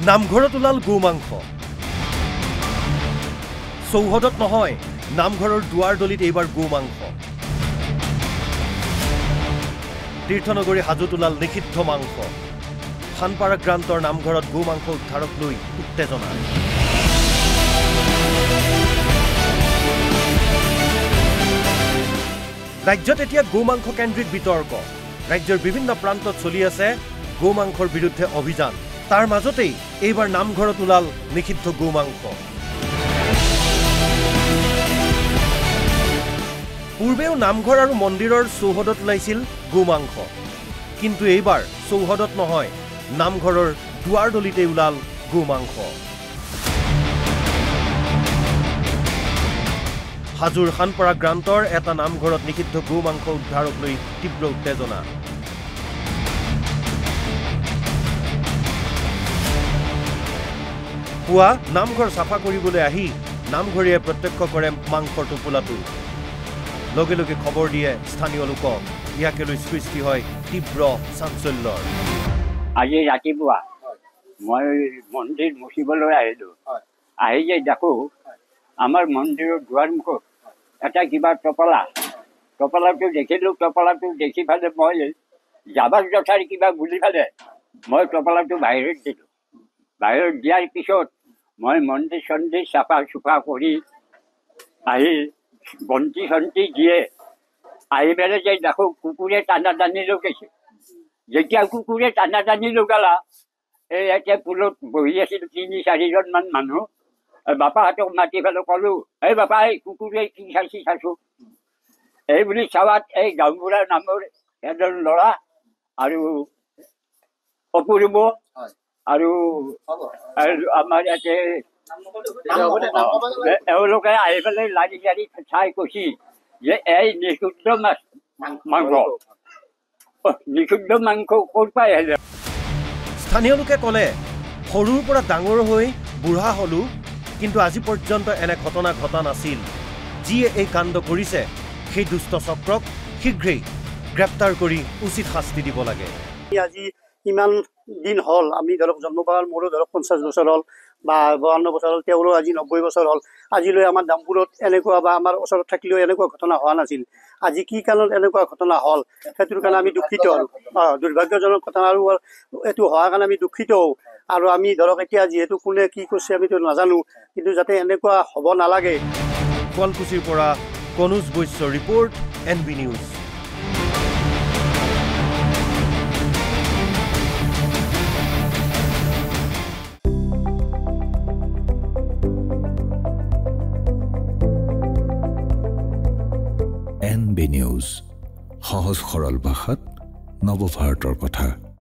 নামঘৰত ওলাল গো মাংস চৌহদত নহয় নামঘৰৰ দুৱাৰ দলিত এইবাৰ গো মাংস তীৰ্থনগৰী হাজোত ওলাল নিষিদ্ধ মাংস খানপাৰা গ্ৰান্তৰ নামঘৰত গো মাংস উদ্ধাৰক লৈ উত্তেজনা ৰাজ্যত এতিয়া গো মাংস কেন্দ্ৰিক বিতৰ্ক ৰাজ্যৰ বিভিন্ন প্ৰান্তত চলি আছে গো মাংসৰ বিৰুদ্ধে অভিযান তাৰ মাজতেই এইবাৰ নামঘৰত ওলাল নিষিদ্ধ গো মাংস পূৰ্বেও নামঘৰ আৰু মন্দিৰৰ চৌহদত ওলাইছিল গো মাংস কিন্তু এইবাৰ চৌহদত নহয় নামঘৰৰ দুৱাৰ দলিতে ওলাল গো মাংস হাজোৰ খানপাৰা গ্ৰান্তৰ এটা নামঘৰত নিষিদ্ধ গো মাংস উদ্ধাৰক লৈ তীব্ৰ উত্তেজনা পুৱা নামঘৰ চাফা কৰিবলৈ আহি নামঘৰীয়ে প্ৰত্যক্ষ কৰে মাংসৰ টোপোলাটো লগে লগে খবৰ দিয়ে স্থানীয় লোকক ইয়াকে লৈ সৃষ্টি হয় তীব্ৰ চাঞ্চল্যৰ আজি ৰাতিপুৱা মই মন্দিৰ মুচিবলৈ আহিলোঁ আহি যে দেখোঁ আমাৰ মন্দিৰৰ দুৱাৰমুখত এটা কিবা টপলাটো দেখিলোঁ টপলাটো দেখি পেলাই মই যাবাৰ জঠাৰ কিবা বুলি পেলাই মই টপলাটো বাহিৰত দিলোঁ বাহিৰত দিয়াৰ পিছত মই মন্দিৰ চন্দিৰ চাফা চুফা কৰি আহি বন্তি চন্তি দিয়ে আহি পেলাই যে দেখোঁ কুকুৰে টানা টানি লগাইছে যেতিয়া কুকুৰে টানা টানি লগালা এই এতিয়া পুলত বহি আছিল ৩-৪জন মানুহ বাপাহঁতক মাতি পেলাই ক'লোঁ এই বাপা এই কুকুৰে কি চাইছোঁ এই বুলি চাৱাত এই গাঁওবুঢ়াৰ নামৰ এজন ল'ৰা আৰু অপূৰ্ব আৰু আমাৰ ইয়াতে এওঁলোকে আহি পেলাই লাৰি লাৰি চাই কৈছি যে এই নিষিদ্ধ মাংস নিষিদ্ধ মাংস ক'ৰ পাই আহিলে স্থানীয় লোকে ক'লে সৰুৰ পৰা ডাঙৰ হৈ বুঢ়া হ'লো কিন্তু আজি পৰ্যন্ত এনে ঘটনা ঘটা নাছিল যিয়ে এই কাণ্ড কৰিছে সেই দুষ্ট চক্ৰক শীঘ্ৰেই গ্ৰেপ্তাৰ কৰি উচিত শাস্তি দিব লাগে আজি ইমান দিন হ'ল আমি ধৰক জন্ম পাল মোৰো ধৰক 50 বছৰ হ'ল বা 52 বছৰ হ'ল তেওঁৰো আজি 90 বছৰ হ'ল আজিলৈ আমাৰ দামপুৰত এনেকুৱা বা আমাৰ ওচৰত থাকিলেও এনেকুৱা ঘটনা হোৱা নাছিল আজি কি কাৰণত এনেকুৱা ঘটনা হ'ল সেইটোৰ কাৰণে আমি দুখিত হ'লোঁ দুৰ্ভাগ্যজনক ঘটনা আৰু এইটো হোৱাৰ কাৰণে আমি দুখিত হওঁ আৰু আমি ধৰক এতিয়া যিহেতু কোনে কি কৰিছে আমিতো নাজানো কিন্তু যাতে এনেকুৱা হ'ব নালাগে শুৱালকুছিৰ পৰা কনুজ বৈশ্যৰ report NB news NB news সহজ সৰল ভাষাত নৱভাৰতৰ কথা